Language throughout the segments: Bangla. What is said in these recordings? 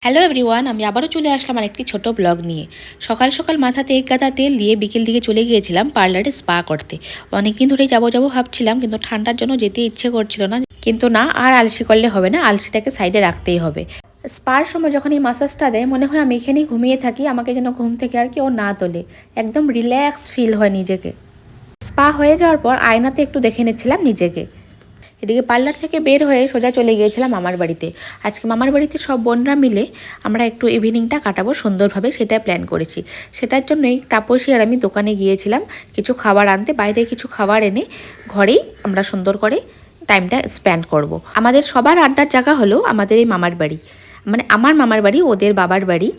হ্যালো এভরিওয়ান, আমি আবারও চলে আসলাম আরেকটি ছোট ব্লগ নিয়ে। সকাল সকাল মাথাতে এক গাদা তেল দিয়ে বিকেল দিকে চলে গিয়েছিলাম পার্লারে স্পা করতে। অনেকদিন ধরেই যাবো যাবো ভাবছিলাম, কিন্তু ঠান্ডার জন্য যেতে ইচ্ছে করছিল না। কিন্তু না, আর আলসি করলে হবে না, আলসিটাকে সাইডে রাখতেই হবে। স্পার সময় যখন এই মাসাজটা দেয় মনে হয় আমি এখানেই ঘুমিয়ে থাকি, আমাকে যেন ঘুম থেকে আর কেউ না তোলে। একদম রিল্যাক্স ফিল হয় নিজেকে। স্পা হয়ে যাওয়ার পর আয়নাতে একটু দেখে নিচ্ছিলাম নিজেকে। এদিকে পার্লার থেকে বের হয়ে সোজা চলে গিয়েছিলাম মামার বাড়িতে। আজকে মামার বাড়িতে সব বোনরা মিলে আমরা একটু ইভিনিংটা কাটাবো সুন্দরভাবে, সেটাই প্ল্যান করেছি। সেটার জন্যই তাপসী আর আমি দোকানে গিয়েছিলাম কিছু খাবার আনতে। বাইরে কিছু খাবার এনে ঘরেই আমরা সুন্দর করে টাইমটা স্পেন্ড করব। আমাদের সবার আড্ডার জায়গা হলো আমাদের এই মামার বাড়ি, মানে আমার মামার বাড়ি, ওদের বাবার বাড়ি।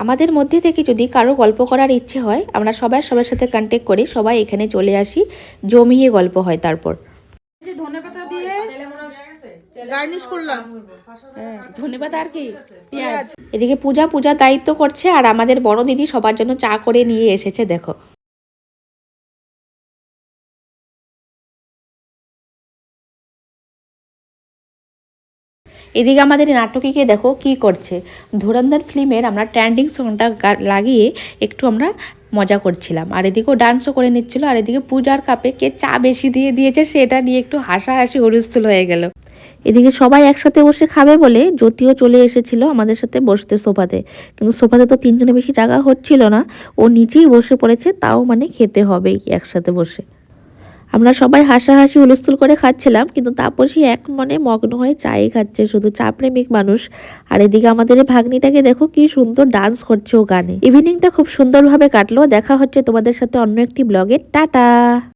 আমাদের মধ্যে থেকে যদি কারো গল্প করার ইচ্ছে হয় আমরা সবার সাথে কন্ট্যাক্ট করি, সবাই এখানে চলে আসি, জমিয়ে গল্প হয়। তারপর ধনেপাতা দিয়ে গার্নিশ করলাম। ধন্যবাদ। আর কি পেঁয়াজ। এদিকে পূজার দায়িত্ব করছে, আর আমাদের বড় দিদি সবার জন্য চা করে নিয়ে এসেছে, দেখো। এদিকে আমাদের নাটকীকে দেখো কি করছে। ধুরন্ধর ফিল্মের আমরা ট্রেন্ডিং সংটা লাগিয়ে একটু আমরা মজা করছিলাম, আর এদিকেও ডান্সও করে নিচ্ছিল। আর এদিকে পূজার কাপে কে চা বেশি দিয়ে দিয়েছে সেটা নিয়ে একটু হাসাহাসি হুলস্থুল হয়ে গেল। এদিকে সবাই একসাথে বসে খাবে বলে জ্যোতিও চলে এসেছিল আমাদের সাথে বসতে সোফাতে। কিন্তু সোফাতে তো তিনজনের বেশি জায়গা হচ্ছিল না, ও নিচেই বসে পড়েছে, তাও মানে খেতে হবেই একসাথে বসে। আমরা সবাই হাসাহাসি হুলস্থুল করে খাচ্ছিলাম, কিন্তু তাপসী এক মনে মগ্ন হয়ে চাই খাচ্ছে, শুধু চা প্রেমিক মানুষ। আর এদিকে আমাদের এই ভাগ্নিটাকে দেখো কি সুন্দর ডান্স করছে ও গানে। ইভিনিংটা খুব সুন্দরভাবে কাটলো। দেখা হচ্ছে তোমাদের সাথে অন্য একটি ব্লগে। টাটা।